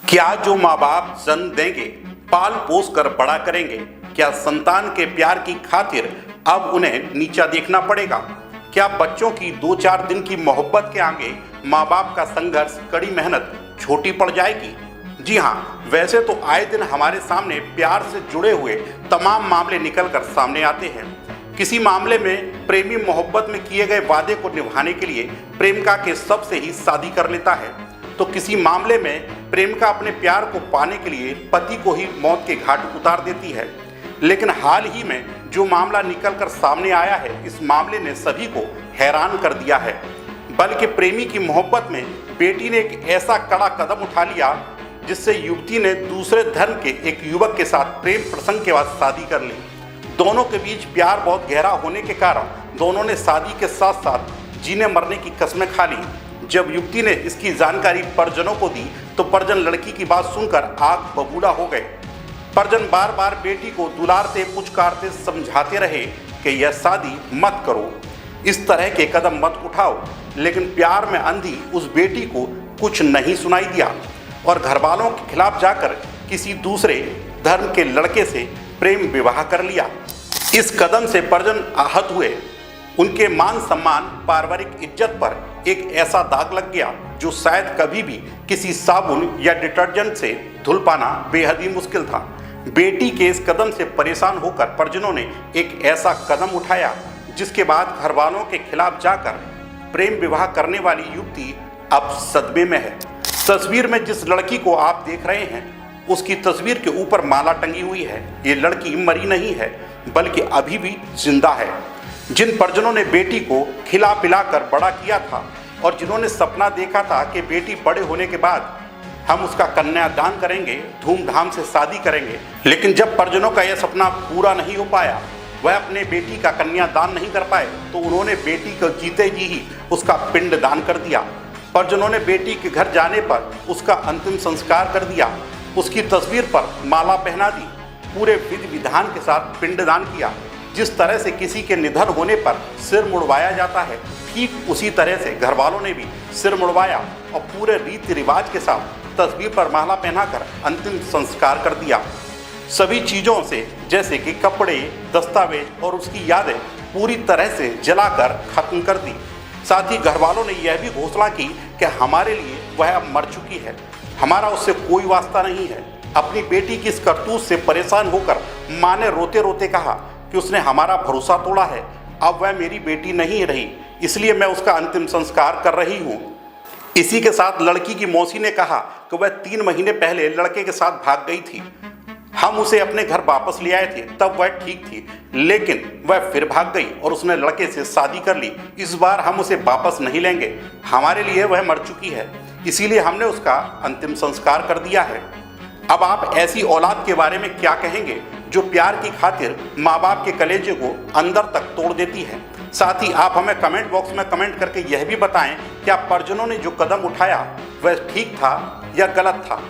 क्या जो माँ बाप जन्म देंगे, पाल पोस कर बड़ा करेंगे, क्या संतान के प्यार की खातिर अब उन्हें नीचा देखना पड़ेगा? क्या बच्चों की 2-4 दिन की मोहब्बत के आगे माँ बाप का संघर्ष, कड़ी मेहनत छोटी पड़ जाएगी? जी हाँ, वैसे तो आए दिन हमारे सामने प्यार से जुड़े हुए तमाम मामले निकल कर सामने आते हैं। किसी मामले में प्रेमी मोहब्बत में किए गए वादे को निभाने के लिए प्रेमिका के शब्द से ही शादी कर लेता है, तो किसी मामले में प्रेमिका अपने प्यार को पाने के लिए पति को ही मौत के घाट उतार देती है। लेकिन हाल ही में जो मामला निकलकर सामने आया है, इस मामले ने सभी को हैरान कर दिया है। बल्कि प्रेमी की मोहब्बत में बेटी ने एक ऐसा कड़ा कदम उठा लिया जिससे युवती ने दूसरे धर्म के एक युवक के साथ प्रेम प्रसंग के बाद शादी कर ली। दोनों के बीच प्यार बहुत गहरा होने के कारण दोनों ने शादी के साथ साथ जीने मरने की कस्में खा ली। जब युवती ने इसकी जानकारी परिजनों को दी तो परिजन लड़की की बात सुनकर आग बबूला हो गए। परिजन बार बार बेटी को दुलारते पुचकारते समझाते रहे कि यह शादी मत करो, इस तरह के कदम मत उठाओ, लेकिन प्यार में अंधी उस बेटी को कुछ नहीं सुनाई दिया और घरवालों के खिलाफ जाकर किसी दूसरे धर्म के लड़के से प्रेम विवाह कर लिया। इस कदम से परिजन आहत हुए। उनके मान सम्मान, पारिवारिक इज्जत पर एक ऐसा दाग लग गया जो शायद कभी भी किसी साबुन या डिटर्जेंट से धुल पाना बेहद ही मुश्किल था। बेटी के इस कदम से परेशान होकर परिजनों ने एक ऐसा कदम उठाया जिसके बाद घरवालों के खिलाफ जाकर प्रेम विवाह करने वाली युवती अब सदमे में है। तस्वीर में जिस लड़की को आप देख रहे हैं, उसकी तस्वीर के ऊपर माला टंगी हुई है। ये लड़की मरी नहीं है, बल्कि अभी भी जिंदा है। जिन परिजनों ने बेटी को खिला पिला कर बड़ा किया था और जिन्होंने सपना देखा था कि बेटी बड़े होने के बाद हम उसका कन्यादान करेंगे, धूमधाम से शादी करेंगे, लेकिन जब परिजनों का यह सपना पूरा नहीं हो पाया, वह अपने बेटी का कन्यादान नहीं कर पाए, तो उन्होंने बेटी को जीते जी ही उसका पिंड दान कर दिया। परिजनों ने बेटी के घर जाने पर उसका अंतिम संस्कार कर दिया, उसकी तस्वीर पर माला पहना दी, पूरे विधि विधान के साथ पिंडदान किया। जिस तरह से किसी के निधन होने पर सिर मुड़वाया जाता है, ठीक उसी तरह से घरवालों ने भी सिर मुड़वाया और पूरे रीति रिवाज के साथ तस्वीर पर माला पहनाकर अंतिम संस्कार कर दिया। सभी चीज़ों से जैसे कि कपड़े, दस्तावेज और उसकी यादें पूरी तरह से जलाकर खत्म कर दी। साथ ही घरवालों ने यह भी घोषणा की कि हमारे लिए वह अब मर चुकी है, हमारा उससे कोई वास्ता नहीं है। अपनी बेटी की इस करतूत से परेशान होकर माँ ने रोते रोते कहा कि उसने हमारा भरोसा तोड़ा है, अब वह मेरी बेटी नहीं रही, इसलिए मैं उसका अंतिम संस्कार कर रही हूँ। इसी के साथ लड़की की मौसी ने कहा कि वह 3 महीने पहले लड़के के साथ भाग गई थी। हम उसे अपने घर वापस ले आए थे, तब वह ठीक थी, लेकिन वह फिर भाग गई और उसने लड़के से शादी कर ली। इस बार हम उसे वापस नहीं लेंगे, हमारे लिए वह मर चुकी है, इसीलिए हमने उसका अंतिम संस्कार कर दिया है। अब आप ऐसी औलाद के बारे में क्या कहेंगे जो प्यार की खातिर माँ बाप के कलेजे को अंदर तक तोड़ देती है? साथ ही आप हमें कमेंट बॉक्स में कमेंट करके यह भी बताएं कि आप परिजनों ने जो कदम उठाया वह ठीक था या गलत था।